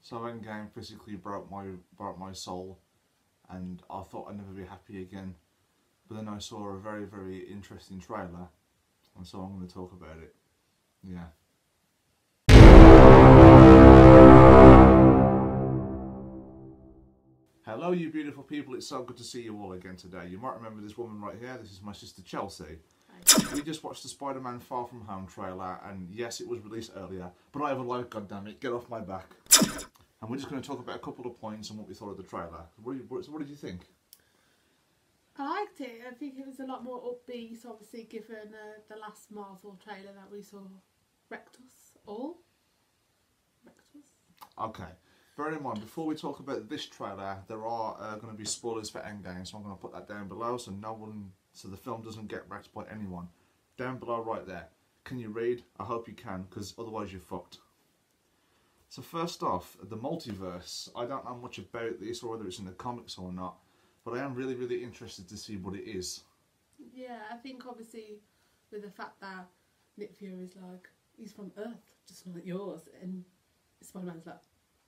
So Endgame physically broke my soul, and I thought I'd never be happy again. But then I saw a very, very interesting trailer, and so I'm going to talk about it. Yeah. Hello you beautiful people, it's so good to see you all again today. You might remember this woman right here, this is my sister Chelsea. We just watched the Spider-Man Far From Home trailer, and yes, it was released earlier, but I have a life, goddammit, get off my back. And we're just going to talk about a couple of points and what we thought of the trailer. What did you think? I liked it. I think it was a lot more upbeat, obviously, given the last Marvel trailer that we saw wrecked us all. Okay. Bear in mind, before we talk about this trailer, there are going to be spoilers for Endgame, so I'm going to put that down below so so the film doesn't get wrecked by anyone. Down below right there. Can you read? I hope you can, because otherwise you're fucked. So first off, the multiverse. I don't know much about this or whether it's in the comics or not, but I am really, really interested to see what it is. Yeah, I think obviously with the fact that Nick Fury's like, he's from Earth, just not yours, and Spider-Man's like,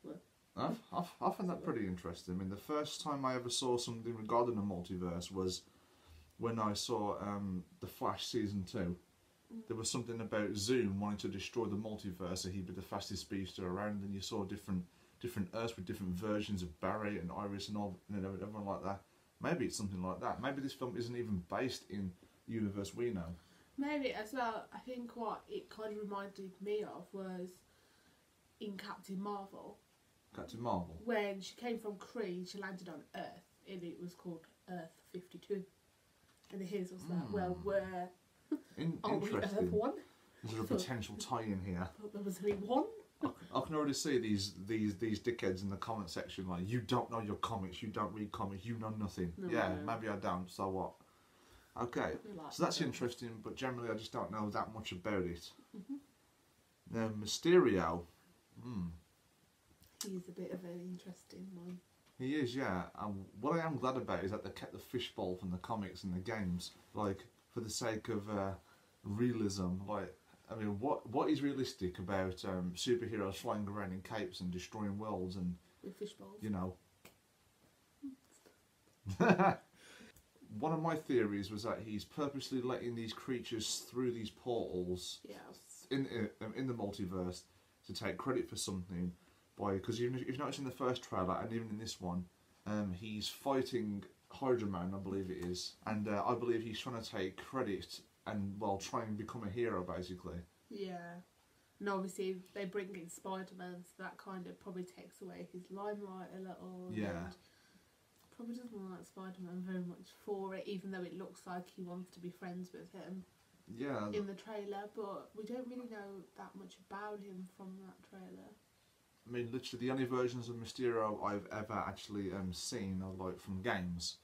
what? I find that pretty interesting. I mean, the first time I ever saw something regarding the multiverse was when I saw The Flash Season 2. There was something about Zoom wanting to destroy the multiverse, so he'd be the fastest speedster around, and you saw different Earths with different versions of Barry and Iris and all, and everyone like that. Maybe it's something like that. Maybe this film isn't even based in the universe we know. Maybe as well. I think what it kind of reminded me of was in Captain Marvel. Captain Marvel? When she came from Kree, she landed on Earth, and it was called Earth 52. And here's us that, well, we're... Are we Earth 1? Is there a potential tie-in here? I thought there was only one. I can already see these dickheads in the comment section like, you don't know your comics, you don't read comics, you know nothing. No, yeah, no. Maybe I don't, so what? Okay, so that's interesting, but generally I just don't know that much about it. Then Mysterio. He's a bit of an interesting one. He is, yeah. And what I am glad about is that they kept the fishbowl from the comics and the games, like, for the sake of realism. Like, I mean, what is realistic about superheroes flying around in capes and destroying worlds and... With fishbowls. You know. One of my theories was that he's purposely letting these creatures through these portals in the multiverse to take credit for something. Because you've noticed in the first trailer and even in this one, he's fighting Hydra Man, I believe it is, and I believe he's trying to take credit and, well, try and become a hero, basically. Yeah. And obviously they bring in Spider-Man, so that kind of probably takes away his limelight a little. Yeah. And probably doesn't like Spider-Man very much for it, even though it looks like he wants to be friends with him. Yeah. In the trailer, but we don't really know that much about him from that trailer. I mean, literally, the only versions of Mysterio I've ever actually seen are like from games.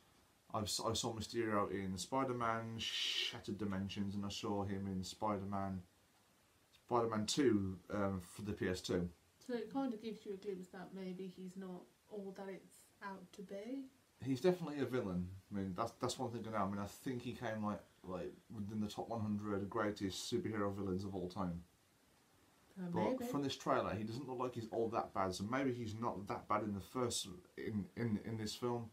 I saw Mysterio in Spider-Man Shattered Dimensions, and I saw him in Spider-Man 2 for the PS2. So it kind of gives you a glimpse that maybe he's not all that it's out to be. He's definitely a villain. I mean, that's one thing I know. I mean, I think he came like within the top 100 greatest superhero villains of all time. But maybe. From this trailer, he doesn't look like he's all that bad. So maybe he's not that bad in the first in this film,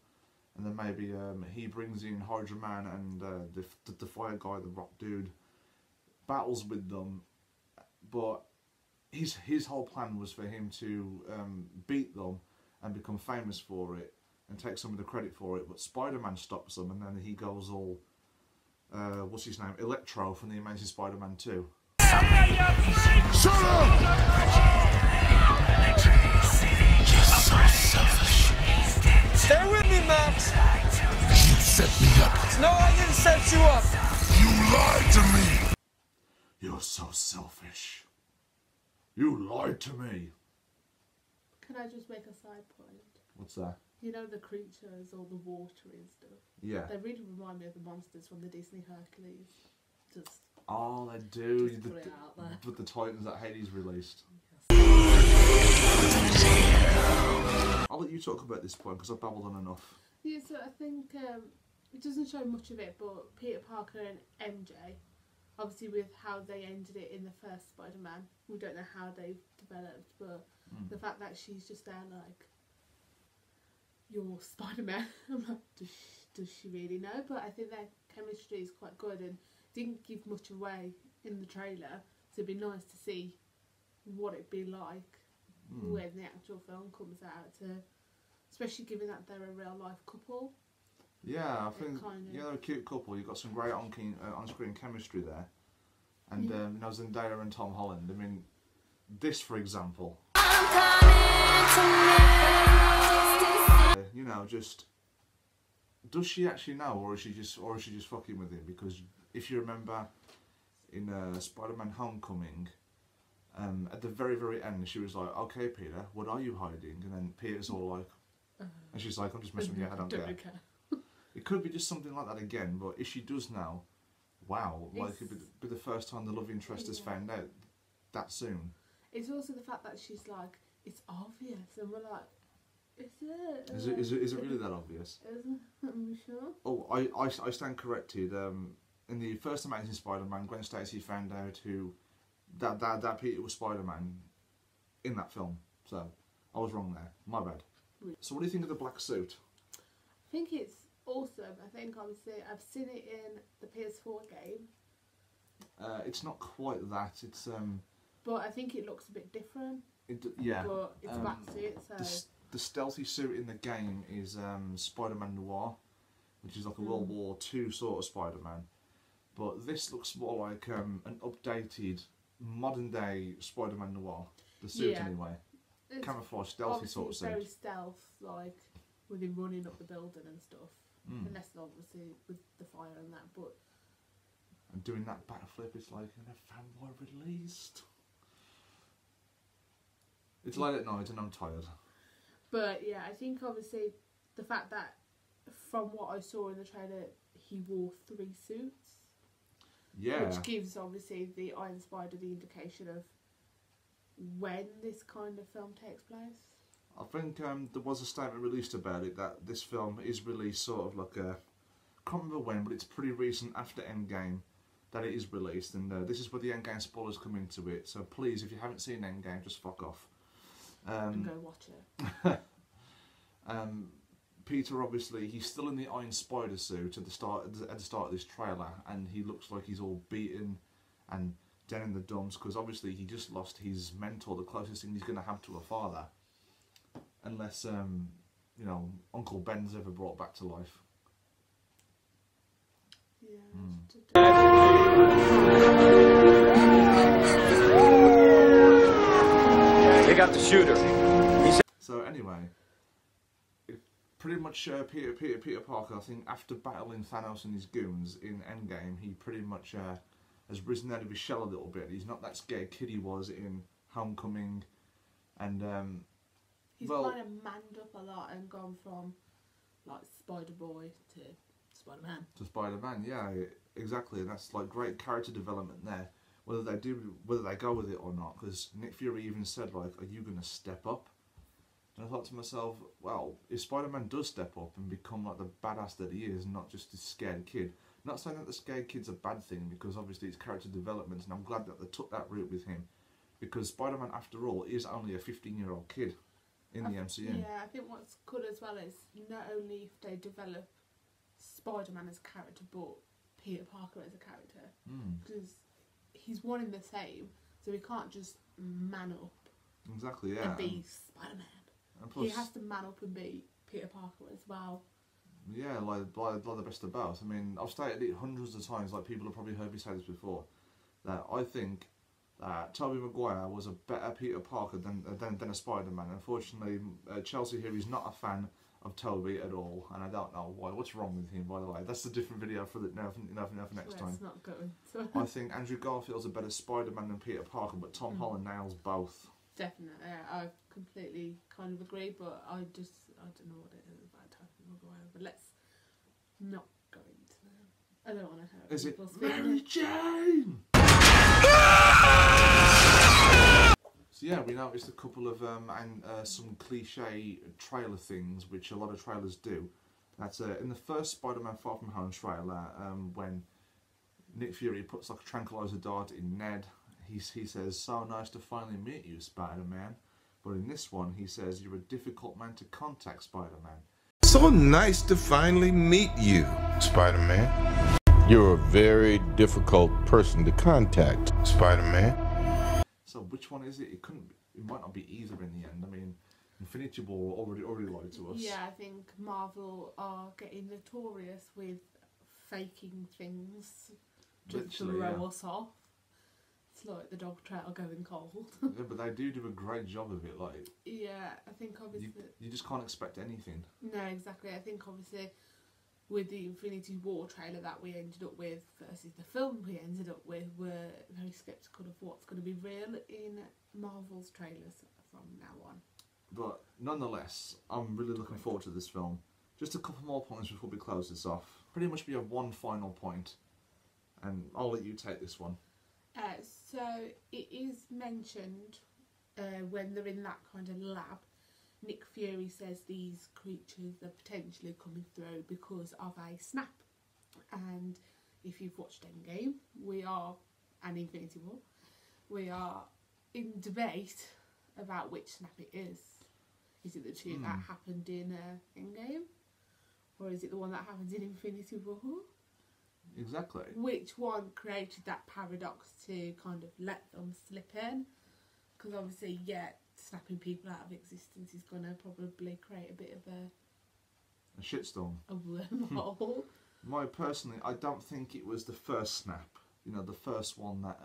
and then maybe he brings in Hydra Man and the fire guy, the rock dude, battles with them. But his whole plan was for him to beat them and become famous for it and take some of the credit for it. But Spider-Man stops them, and then he goes all what's his name, Electro from the Amazing Spider-Man 2. Shut up! You're so selfish. Stay with me, Max. You set me up. No, I didn't set you up. You lied to me. You're so selfish. You lied to me. Can I just make a side point? What's that? You know the creatures, all the water and stuff? Yeah. They really remind me of the monsters from the Disney Hercules. Just... Oh, they do. Just put it out there. With the Titans that Hades released. I'll let you talk about this point because I've babbled on enough. Yeah, so I think it doesn't show much of it, but Peter Parker and MJ, obviously with how they ended it in the first Spider-Man, we don't know how they've developed, but The fact that she's just there like, you're Spider-Man. I'm like, does she really know? But I think their chemistry is quite good and didn't give much away in the trailer. So it'd be nice to see what it'd be like when the actual film comes out. Especially given that they're a real life couple. Yeah, I think they're a cute couple. You've got some great on-screen chemistry there. And Zendaya and Tom Holland. I mean, this, for example. You know, just does she actually know, or is she just fucking with him? Because if you remember in Spider-Man: Homecoming, at the very end, she was like, "Okay, Peter, what are you hiding?" And then Peter's all like, and she's like, "I'm just messing with you. I don't care." It could be just something like that again, but if she does now, wow, like it'd be the first time the love interest is found out that soon. It's also the fact that she's like, it's obvious, and we're like, is it really that obvious? I'm sure. Oh, I stand corrected. In the first Amazing Spider-Man, Gwen Stacy found out that Peter was Spider-Man in that film. So I was wrong there. My bad. So what do you think of the black suit? I think it's awesome. I think I've seen it in the PS4 game. It's not quite that. It's But I think it looks a bit different. Yeah. But it's a black suit, so. The stealthy suit in the game is Spider-Man Noir, which is like a World War II sort of Spider-Man. But this looks more like an updated, modern-day Spider-Man Noir. The suit, anyway. It's camouflage, stealthy sort of suit. Very stealth, like with him running up the building and stuff. Unless obviously with the fire and that, but. And doing that backflip is like a fanboy released. It's late at night and I'm tired. But yeah, I think obviously the fact that from what I saw in the trailer, he wore 3 suits. Yeah. Which gives obviously the Iron Spider the indication of when this kind of film takes place. I think there was a statement released about it that this film is released sort of like a, I can't remember when, but it's pretty recent after Endgame that it is released, and this is where the Endgame spoilers come into it. So please, if you haven't seen Endgame, just fuck off. And go watch it. Peter, obviously, he's still in the Iron Spider suit at the start of this trailer, and he looks like he's all beaten and down in the dumps because obviously he just lost his mentor, the closest thing he's going to have to a father, unless you know, Uncle Ben's ever brought back to life. They got the shooter. So anyway, pretty much Peter Parker, I think after battling Thanos and his goons in Endgame, he pretty much has risen out of his shell a little bit. He's not that scared kid he was in Homecoming, and he's kind of manned up a lot and gone from like Spider-Boy to Spider-Man. To Spider-Man, yeah, exactly. And that's like great character development there. Whether they go with it or not, because Nick Fury even said like, "Are you going to step up?" And I thought to myself, well, if Spider-Man does step up and become like the badass that he is, not just a scared kid. Not saying that the scared kid's a bad thing, because obviously it's character development, and I'm glad that they took that route with him, because Spider-Man, after all, is only a 15-year-old kid in the MCU. Yeah, I think what's good as well is not only if they develop Spider-Man as a character, but Peter Parker as a character, because he's one in the same, so he can't just man up. Exactly, yeah. And be Spider-Man. Plus, he has to man up and be Peter Parker as well. Yeah, like the best of both. I mean, I've stated it hundreds of times, like people have probably heard me say this before, that I think that Tobey Maguire was a better Peter Parker than a Spider-Man. Unfortunately, Chelsea here is not a fan of Tobey at all, and I don't know why. What's wrong with him, by the way? That's a different video for next time. It's not going. So. I think Andrew Garfield's a better Spider-Man than Peter Parker, but Tom Holland nails both. Definitely, I completely kind of agree, but I don't know what it is about Tobey Maguire, but let's not go into that. I don't want to hurt Is people. It Mary Jane? So yeah, we noticed a couple of some cliche trailer things, which a lot of trailers do. That's in the first Spider-Man Far From Home trailer, when Nick Fury puts like a tranquilizer dart in Ned. He says, "So nice to finally meet you, Spider-Man." But in this one, he says, "You're a difficult man to contact, Spider-Man." So nice to finally meet you, Spider-Man. You're a very difficult person to contact, Spider-Man. So which one is it? It might not be either in the end. I mean, Infinity War already lied to us. Yeah, I think Marvel are getting notorious with faking things to throw us off. It's like the dog trail going cold. Yeah, but they do a great job of it. Like, yeah, I think obviously you just can't expect anything. No, exactly. I think obviously with the Infinity War trailer that we ended up with versus the film we ended up with, we're very sceptical of what's going to be real in Marvel's trailers from now on. But nonetheless, I'm really looking forward to this film. Just a couple more points before we close this off. Pretty much we have one final point, and I'll let you take this one. So it is mentioned when they're in that kind of lab, Nick Fury says these creatures are potentially coming through because of a snap. And if you've watched Endgame, and Infinity War, we are in debate about which snap it is. Is it the two that happened in Endgame? Or is it the one that happened in Infinity War? Exactly. Which one created that paradox to kind of let them slip in? Because obviously, yeah, snapping people out of existence is going to probably create a bit of a shitstorm. A wormhole. Personally, I don't think it was the first snap. You know, the first one that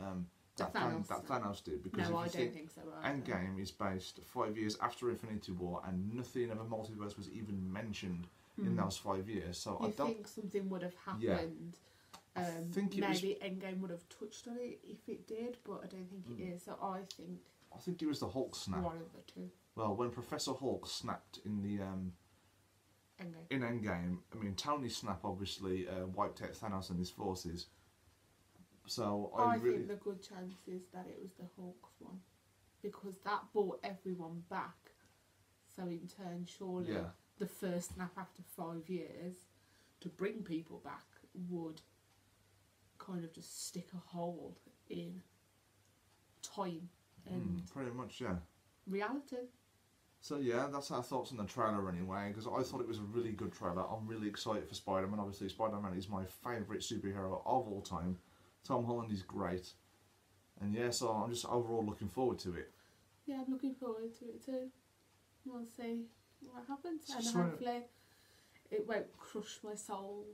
Thanos did. Because no, I don't think so either. Endgame is based 5 years after Infinity War, and nothing of a multiverse was even mentioned in those 5 years. So I think something would have happened. Yeah. Maybe Endgame would have touched on it if it did, but I don't think it is. So I think it was the Hulk snap. One of the two. Well, when Professor Hulk snapped in the Endgame, I mean, Tony's snap obviously wiped out Thanos and his forces. So I think the good chance is that it was the Hulk's one, because that brought everyone back. So in turn, surely the first snap after 5 years to bring people back would kind of just stick a hole in time and pretty much, yeah, reality. So yeah, that's our thoughts on the trailer anyway, because I thought it was a really good trailer. I'm really excited for Spider-Man. Obviously, Spider-Man is my favourite superhero of all time. Tom Holland is great. And yeah, so I'm just overall looking forward to it. Yeah, I'm looking forward to it too. We'll see what happens, and hopefully it won't crush my soul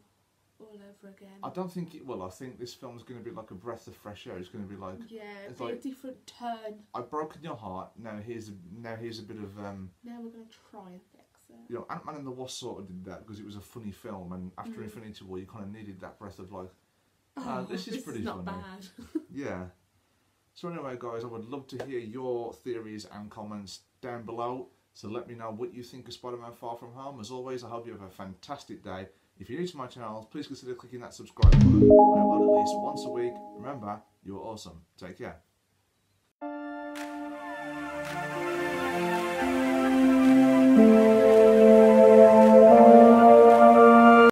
all over again. I don't think it will. I think this film's going to be like a breath of fresh air. It's going to be like it's like a different turn. I've broken your heart. Now here's a bit of Now we're going to try and fix it. You know, Ant-Man and the Wasp sort of did that because it was a funny film, and after Infinity War, you kind of needed that breath of like, this is pretty not funny. Bad. Yeah. So anyway, guys, I would love to hear your theories and comments down below. So let me know what you think of Spider-Man Far From Home. As always, I hope you have a fantastic day. If you're new to my channel, please consider clicking that subscribe button. I upload at least once a week. Remember, you're awesome. Take care.